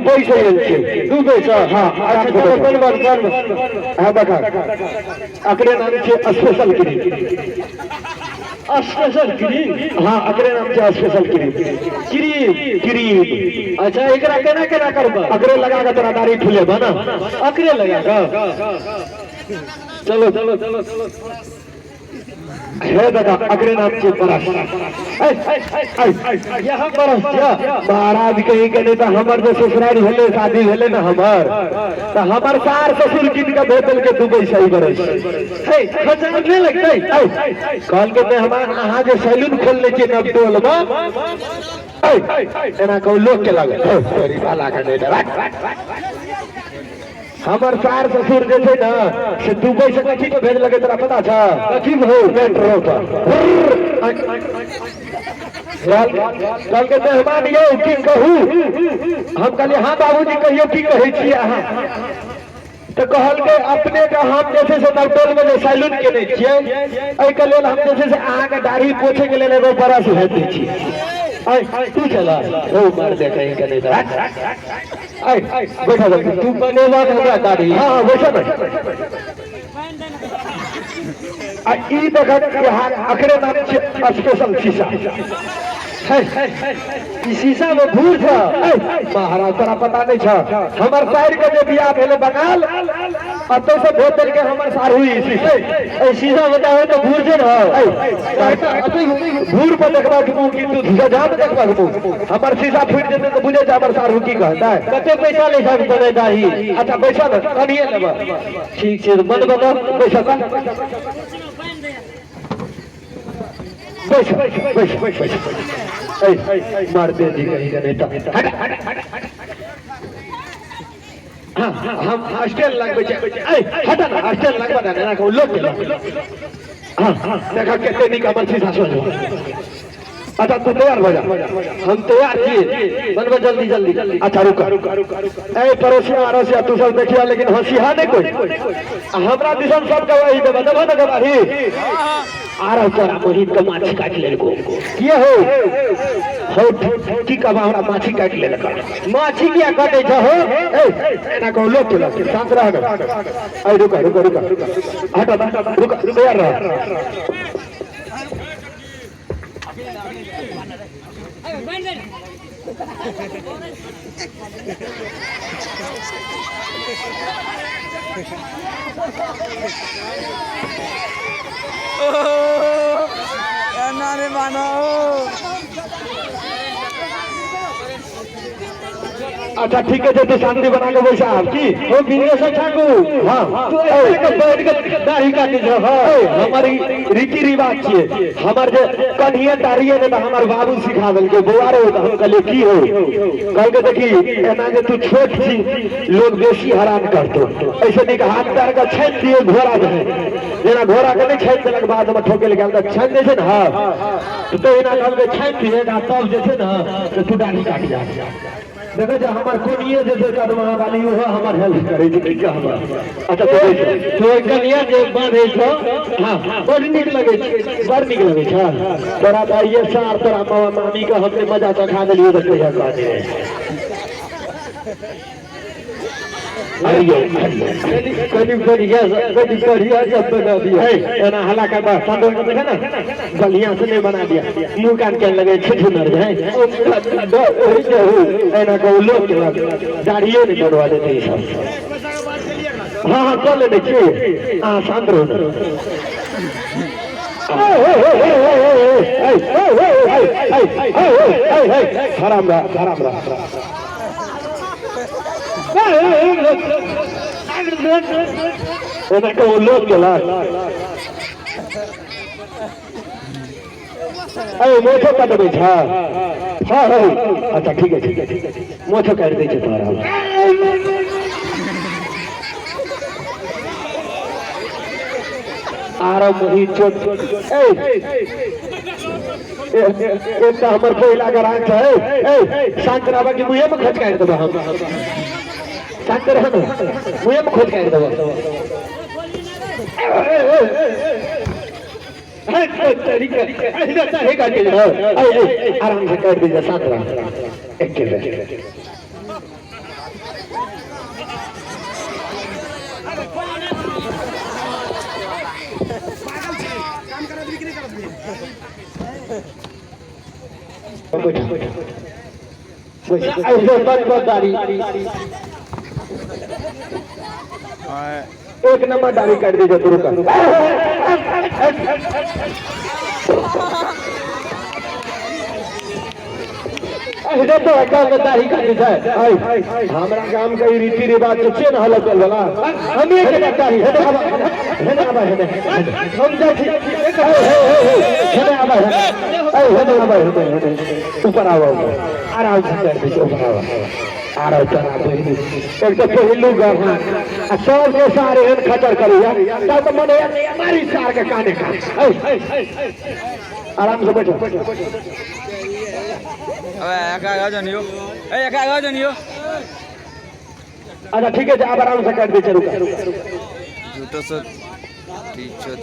Dubai से Dubai से हाँ हाँ बता अकरे नाम से स्पेशल क्रीम स्पेशल क्रीम हाँ अकरे नाम से स्पेशल क्रीम क्रीम क्रीम अच्छा एकरा केना केना करबा अकरे लगा के तोरा दाढ़ी फुले बना अकरे लगा का चलो चलो चलो चलो है दादा अगले नाम से बरस यहाँ बरस महाराज कहीं के नहीं तो हमार जो ससुराल भेले शादी भेले ना हमार तो हमार सार ससुर किन का भेटल के दुबई सही बरस नहीं लगता कल के मैं हमार अहाँ जो सैलून खोलने के नब टोल में एना को लोग के लगे तेरी बाला का नहीं डरा हमार सार ससुर जैसे ना से दुबई से कथी पे भेज लगे तेरा पता था कथी हो मेट्रो पर कल के मेहमान ये की कहूँ हम कहलिए हाँ बाबूजी कहियो की कहे छी अहाँ तो कहल के अपने का हम जैसे से नवटोल में सैलून के नहीं छियै एहि के लेल हम जैसे से अहाँ के दाढ़ी पोछे के लेल एगो बरस भेज दै छी तू चला ओ मार दे कहीं के नहीं बैठा तू बनेवा हमरा दाढ़ी हाँ बैठा आ ई देखत के हाथ अखरे नाम स्पेशल शीशा शीशा में भूर था महाराज तोरा पता नहीं था हमार साइड के जो बियाह भेले बंगाल अतो से बोतल के हमार सार हुई शीशा बताओ तो भूर जे भूर पर देखबा के मुंह किंतु सजाम देखबा के मुंह हमार शीशा फूट जेते तो बुझे जा हमार सार हु की कहता है कते पैसा ले सब बने दाही अच्छा पैसा न कनिए लेबा ठीक छै बंद बता पैसा का पैसा मार दे जी कहीं का नेता हम हॉस्टल लगबे हटा ना हॉस्टल लगबा ना को लोग देखा कितने निक हमर शीशा सोच अच्छा तू तैयार हो जा हम तैयार छिए बनबा जल्दी जल्दी अच्छा रुका ए पड़ोसिया तू सब देखिया लेकिन हंसिया नहीं कोई हमरा दिसन सब गवाही देबा देबा ना गवाही आरा तोरा मोहित के माछी काट ले को किए हो ठीक अब हमरा माछी काट ले माछी किया काटे छ हो एना को लोग के शांत रह ए रुका हटा रुका यार रह नारे मानो अच्छा ठीक है तो शांति बना के बैठा आपकी ओ बिजनेस ठाकू हाँ तो एक बैठ के दाढ़ी काटे छ हमारी रीति रिवाज छे हमार जे कन्हिया दाढ़िए ने हमार बाबू सिखा देल के बुआरे तो हम कहले की हो कल के देखी एना जे तू छोट छी लोग बेसी हैरान करतो ऐसे नहीं हाथ पैर का छेद दिए घोड़ा में जेना घोड़ा के नहीं छेद देलक बाद में ठोके ले गेल त छेद दे छै ना तो एना कल के छेद दिए ना तब जे छै ना तो तू दाढ़ी काट जा देखो जो हमार कोनिए जैसे कदमा वाली हो हमार हेल्प करे छै क्या हमार अच्छा तो कनिया जे बांधे छ हां बड़ निक लगे छै बड़ निक लगे छै तोरा दाइए सार तोरा मामा मामी के हमने मजा चखा देलियो त कहिया कह दे कनी बढ़िया जब बना दिया एना हला का बा संदो के देखा ना बढ़िया से नहीं बना दिया मुंह कान के लगे छुछुनर है एना को लोग के दाढ़ियों नहीं बनवा देते सब हां कर ले देखिए हां शांत रहो हराम रहा एना को लोग के ला मोछो काट दे छा हां अच्छा ठीक है मोछो काट दे छै तोरा आरो मोही छोट एक हमर पहिला ग्राहक है शांत रहबा कि मुहे में खच काट देबा हम शांत रह मुहे में खोज काट देबा आराम से काट दीजिए शांत रह एक एक नंबर दाढ़ी काट दीजिए तुरु का तो दाढ़ी काट दीजिए हमारा काम का रीति रिवाज से न हल चल वाला हम ये दाढ़ी हम ऊपर आओ आराम से कर दीजिए ऊपर आओ आराम चला एक तो पहलू गढ़ा सब के सारे हन खतर करिया तब तो मने हमारी सार के काने का आराम से बैठो अबे एका जानियो ए एका जानियो अच्छा ठीक है आप आराम से कर दीजिए रुका झूठो सो टीचर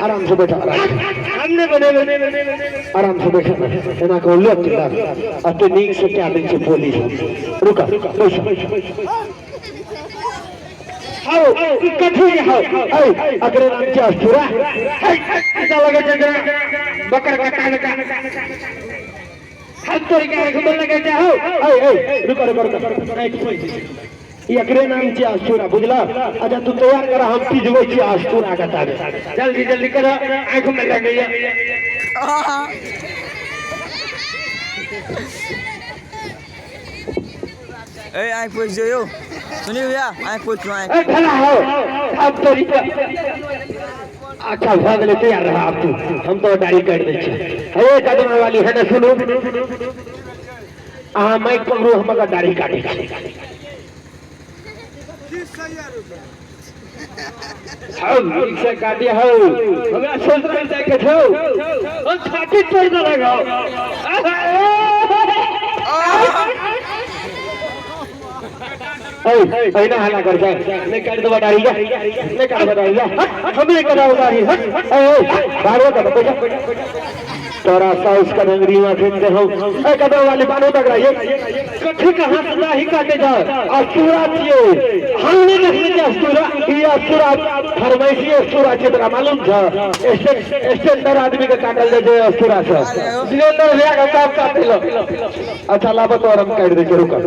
आराम से बैठा आराम से बैठा एना को लोग अतनीक से क्या दिन से बोली रुका बैठो आओ कथी आओ अगर नाम क्या सुरा ऐसा लगे जगह बकर का कान का हाथ तोड़ के घुमल लगे जाओ रुको एक ये अकरे नाम छी आस्तुरा बुझला अच्छा तू तैयार कर हम पिजबै छी आस्तुरा का तारे जल्दी जल्दी कर आंख में लग गई ए आंख पोछ जो सुनियो भैया आंख पोछ आंख ए खड़ा हो अब तोरी अच्छा भाग ले तैयार रहा आप तू हम तो दाढ़ी काट दे छी हे कदम वाली है ना सुनो आ माइक पकड़ो हम का दाढ़ी काटे छी हम से काटिया हो हमरा सोच रहे थे कि हो और छाती तोड़ दे लगाओ ऐ ना हला कर जाए नहीं काट दो दाढ़ी का नहीं काट दो दाढ़ी हम नहीं कराओ दाढ़ी ए बारो का बैठा तोरा साउस का नगरी में फेंकते हो ए कदम वाली बानो तक रहिए कथी का हाथ दाढ़ी काटे जा अस्तुरा छिए हमने देखले जे अस्तुरा ये अस्तुरा फरमाइशी अस्तुरा छै तोरा मालूम छ स्टैंडर्ड आदमी के काटल जे अस्तुरा छ सिलेंडर ले का काम काटे लो अच्छा लाबो तो हम काट दे रुका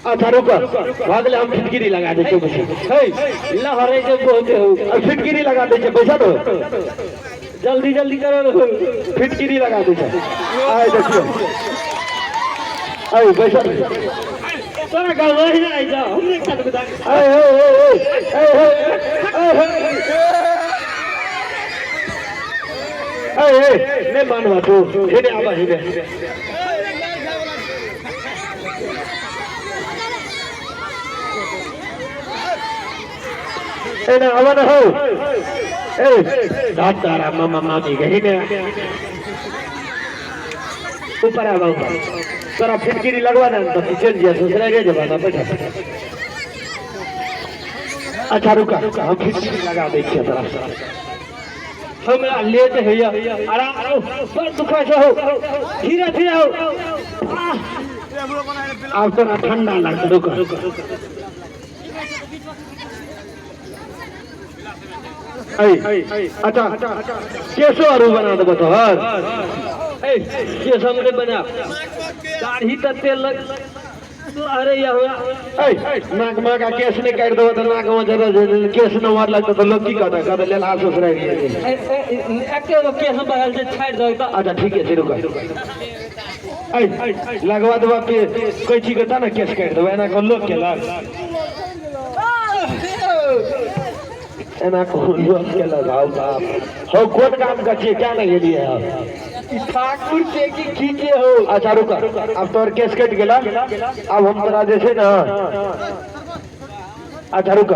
अच्छा रुको भागले हम फिटकिरी लगा दे छै हे लहरे जे बोलते हो अब फिटकिरी लगा दे छै पैसा दो जल्दी जल्दी करो फिटकिरी लगा दे छै आए देखियो आए पैसा तोरा गाँव में नहीं जा हमने काट बता नहीं मानवा तू हेने आबा हेने एने आवा न हो दातारा मामा मामी गई ने ऊपर आ बाबा तोरा फिटकिरी लगवा ना तो चल जा दूसरा रे जमाना बैठा अच्छा रुका हम फिटकिरी लगा दे छियै तोरा हमरा ले जे हैया आराम पर दुखा से हो धीरे धीरे हो अब तोरा ठंडा लगता रुका अच्छा केसो आरू बना दे बतहर केस हमने बना दाढ़ी त तेल लग अरे या नाक मा का केस नहीं काट दो तो नाक में जरा केस न मार लगता तो लोग की कहता कहता ले लाश उस रह गई एके तो केस बगल से छाड़ दो तो अच्छा ठीक है रुको लगवा देबा पे कोई चीज कहता ना केस काट दो एना को लोग के लग एना को लोग के लगाओ बाप हो कोट काम का छे क्या नहीं लिए ठाकुर के की खींचे हो अच्छा रुका अब तोर केस कट गेला अब हम तोरा जे छे ना अच्छा रुक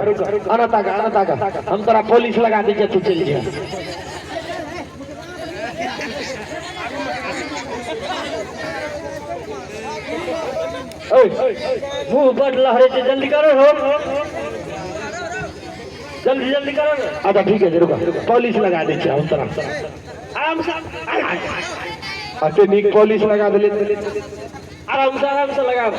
आना ताका हम तोरा पुलिस लगा दी तू चल जा मुंह बड़ लहरे से जल्दी करो हो जल्दी करो ना। अच्छा ठीक है रुक पुलिस लगा दी हम तोरा आराम से अते निक पुलिस लगा दे आराम से लगा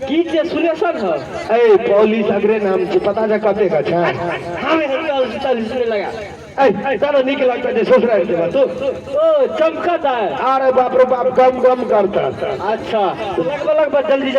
की जे सुलेशन है ए पुलिस अगरे नाम से पता जा कते का छै हम पुलिस लगा ए तारा निक लगता है सोच रहे थे तू ओ चमकता है। अरे बाप रे बाप गम करता अच्छा लगभग जल्दी